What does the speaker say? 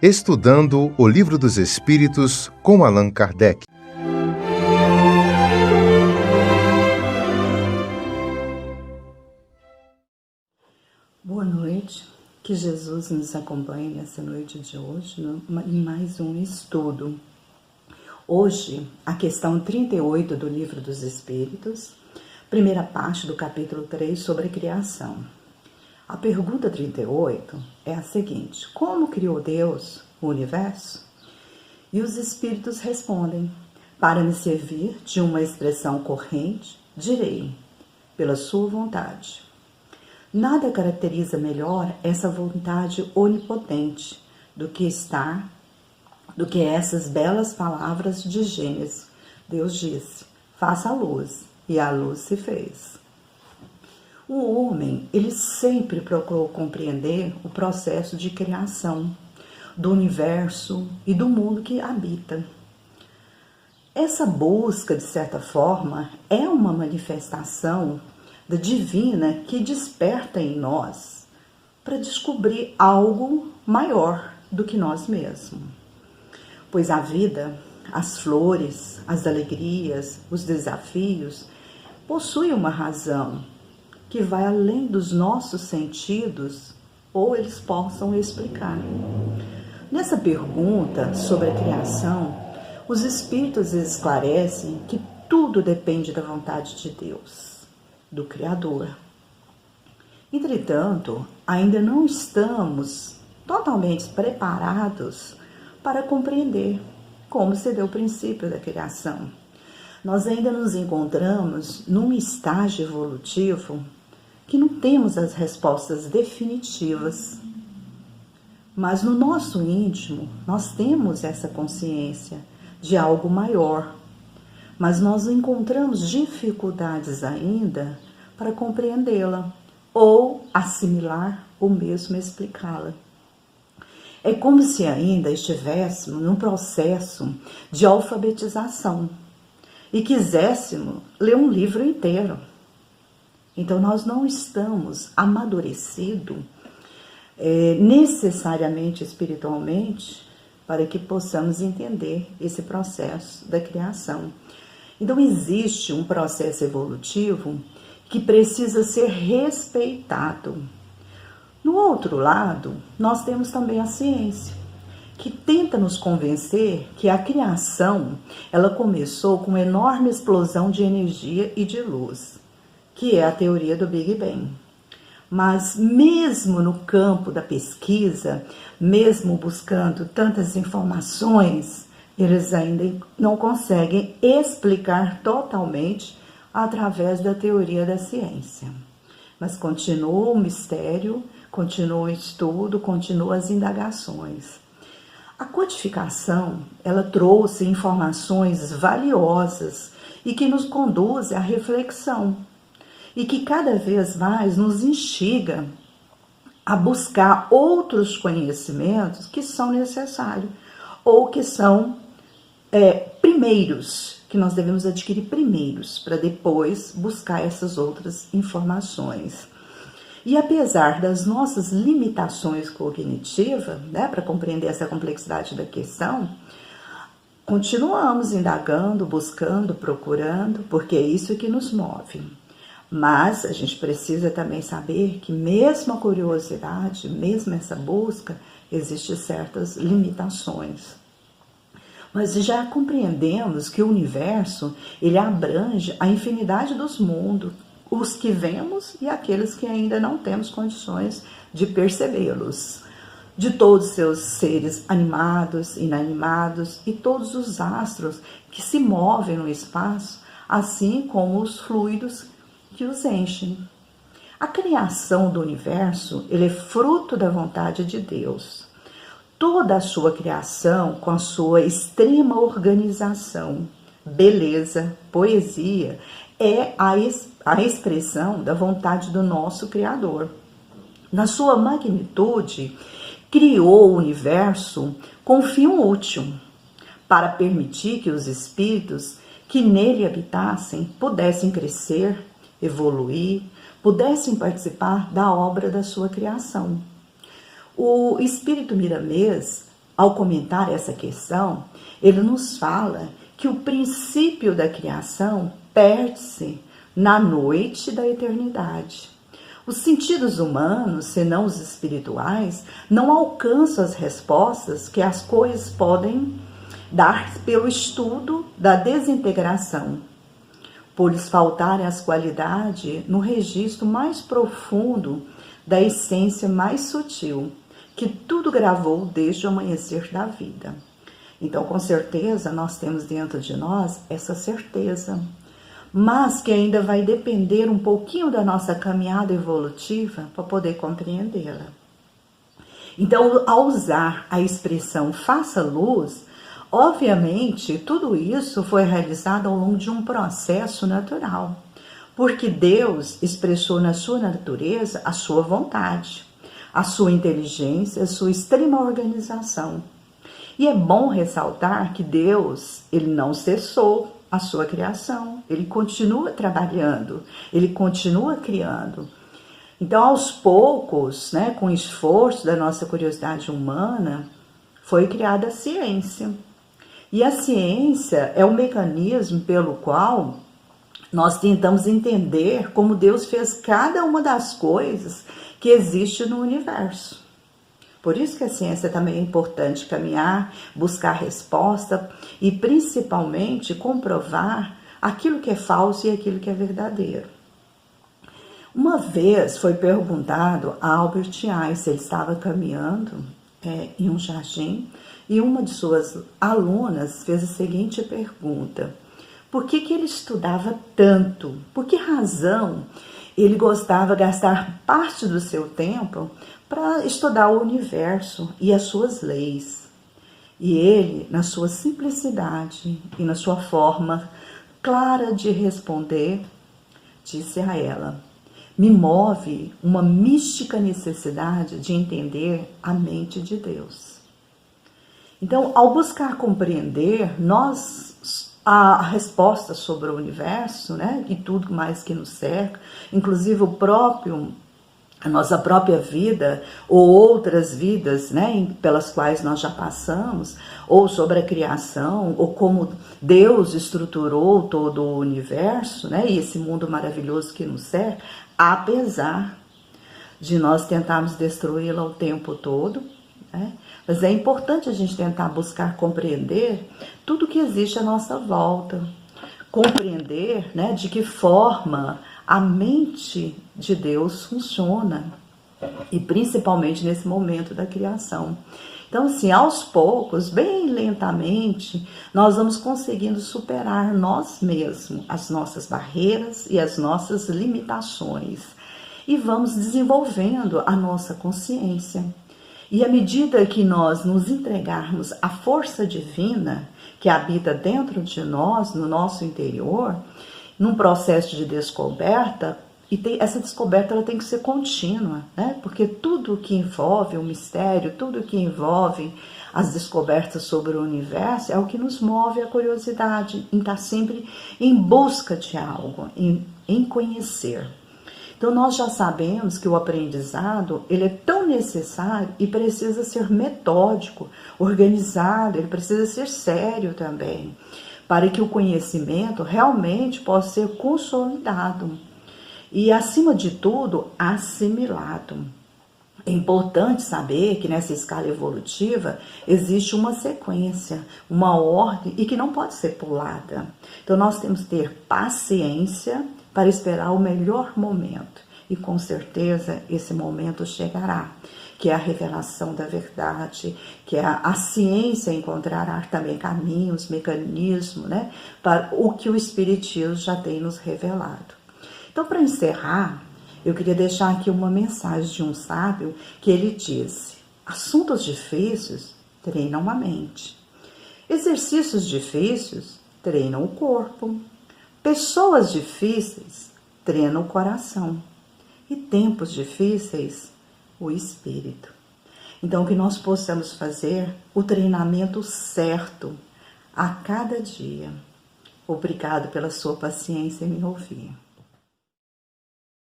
Estudando o Livro dos Espíritos com Allan Kardec. Boa noite, que Jesus nos acompanhe nessa noite de hoje em mais um estudo. Hoje, a questão 38 do Livro dos Espíritos, primeira parte do capítulo 3 sobre criação. A pergunta 38 é a seguinte: como criou Deus o universo? E os espíritos respondem: para me servir de uma expressão corrente, direi, pela sua vontade. Nada caracteriza melhor essa vontade onipotente do que essas belas palavras de Gênesis. Deus disse: faça a luz, e a luz se fez. O homem, ele sempre procurou compreender o processo de criação do universo e do mundo que habita. Essa busca, de certa forma, é uma manifestação da divina que desperta em nós para descobrir algo maior do que nós mesmos. Pois a vida, as flores, as alegrias, os desafios, possuem uma razão que vai além dos nossos sentidos ou eles possam explicar. Nessa pergunta sobre a criação, os espíritos esclarecem que tudo depende da vontade de Deus, do Criador. Entretanto, ainda não estamos totalmente preparados para compreender como se deu o princípio da criação. Nós ainda nos encontramos num estágio evolutivo que não temos as respostas definitivas. Mas no nosso íntimo, nós temos essa consciência de algo maior. Mas nós encontramos dificuldades ainda para compreendê-la ou assimilar ou mesmo explicá-la. É como se ainda estivéssemos num processo de alfabetização e quiséssemos ler um livro inteiro. Então nós não estamos amadurecidos necessariamente espiritualmente para que possamos entender esse processo da criação. Então existe um processo evolutivo que precisa ser respeitado. No outro lado, nós temos também a ciência, que tenta nos convencer que a criação ela começou com uma enorme explosão de energia e de luz, que é a teoria do Big Bang. Mas mesmo no campo da pesquisa, mesmo buscando tantas informações, eles ainda não conseguem explicar totalmente através da teoria da ciência. Mas continua o mistério, continua o estudo, continuam as indagações. A codificação, ela trouxe informações valiosas e que nos conduz à reflexão e que cada vez mais nos instiga a buscar outros conhecimentos que são necessários ou que são primeiros, que nós devemos adquirir primeiros para depois buscar essas outras informações. E apesar das nossas limitações cognitivas, para compreender essa complexidade da questão, continuamos indagando, buscando, procurando, porque é isso que nos move. Mas a gente precisa também saber que mesmo a curiosidade, mesmo essa busca, existem certas limitações. Mas já compreendemos que o universo, ele abrange a infinidade dos mundos, os que vemos e aqueles que ainda não temos condições de percebê-los. De todos os seus seres animados, inanimados e todos os astros que se movem no espaço, assim como os fluidos que os enchem. A criação do universo, ele é fruto da vontade de Deus. Toda a sua criação, com a sua extrema organização, beleza, poesia, é a expressão da vontade do nosso Criador. Na sua magnitude, criou o universo com fim útil, para permitir que os espíritos que nele habitassem pudessem crescer, evoluir, pudessem participar da obra da sua criação. O espírito Miramês, ao comentar essa questão, ele nos fala que o princípio da criação perde-se na noite da eternidade. Os sentidos humanos, senão os espirituais, não alcançam as respostas que as coisas podem dar pelo estudo da desintegração, por lhes faltarem as qualidades no registro mais profundo da essência mais sutil, que tudo gravou desde o amanhecer da vida. Então, com certeza, nós temos dentro de nós essa certeza, mas que ainda vai depender um pouquinho da nossa caminhada evolutiva para poder compreendê-la. Então, ao usar a expressão faça luz, obviamente, tudo isso foi realizado ao longo de um processo natural, porque Deus expressou na sua natureza a sua vontade, a sua inteligência, a sua extrema organização. E é bom ressaltar que Deus, ele não cessou a sua criação, ele continua trabalhando, ele continua criando. Então, aos poucos, né, com o esforço da nossa curiosidade humana, foi criada a ciência. E a ciência é o mecanismo pelo qual nós tentamos entender como Deus fez cada uma das coisas que existe no universo. Por isso que a ciência também é importante caminhar, buscar resposta e principalmente comprovar aquilo que é falso e aquilo que é verdadeiro. Uma vez foi perguntado a Albert Einstein se ele estava caminhando em um jardim e uma de suas alunas fez a seguinte pergunta: por que ele estudava tanto? Por que razão ele gostava de gastar parte do seu tempo para estudar o universo e as suas leis? E ele, na sua simplicidade e na sua forma clara de responder, disse a ela: me move uma mística necessidade de entender a mente de Deus. Então, ao buscar compreender, a resposta sobre o universo, né, e tudo mais que nos cerca, inclusive a nossa própria vida, ou outras vidas, né, pelas quais nós já passamos, ou sobre a criação, ou como Deus estruturou todo o universo, né, e esse mundo maravilhoso que nos cerca, apesar de nós tentarmos destruí-la o tempo todo, né, mas é importante a gente tentar buscar compreender tudo que existe à nossa volta, compreender, né, de que forma a mente de Deus funciona, e principalmente nesse momento da criação. Então, assim, aos poucos, bem lentamente, nós vamos conseguindo superar nós mesmos, as nossas barreiras e as nossas limitações, e vamos desenvolvendo a nossa consciência. E à medida que nós nos entregarmos à força divina que habita dentro de nós, no nosso interior, num processo de descoberta, essa descoberta ela tem que ser contínua, né? Porque tudo que envolve o mistério, tudo que envolve as descobertas sobre o universo é o que nos move a curiosidade, em estar sempre em busca de algo, em conhecer. Então nós já sabemos que o aprendizado ele é tão necessário e precisa ser metódico, organizado, ele precisa ser sério também, para que o conhecimento realmente possa ser consolidado e, acima de tudo, assimilado. É importante saber que nessa escala evolutiva existe uma sequência, uma ordem e que não pode ser pulada. Então nós temos que ter paciência para esperar o melhor momento. E com certeza esse momento chegará, que é a revelação da verdade, que é a ciência encontrará também caminhos, mecanismos, né, para o que o Espiritismo já tem nos revelado. Então, para encerrar, eu queria deixar aqui uma mensagem de um sábio que ele disse: assuntos difíceis treinam a mente, exercícios difíceis treinam o corpo, pessoas difíceis treinam o coração e tempos difíceis o espírito. Então, que nós possamos fazer o treinamento certo a cada dia. Obrigado pela sua paciência em me ouvir.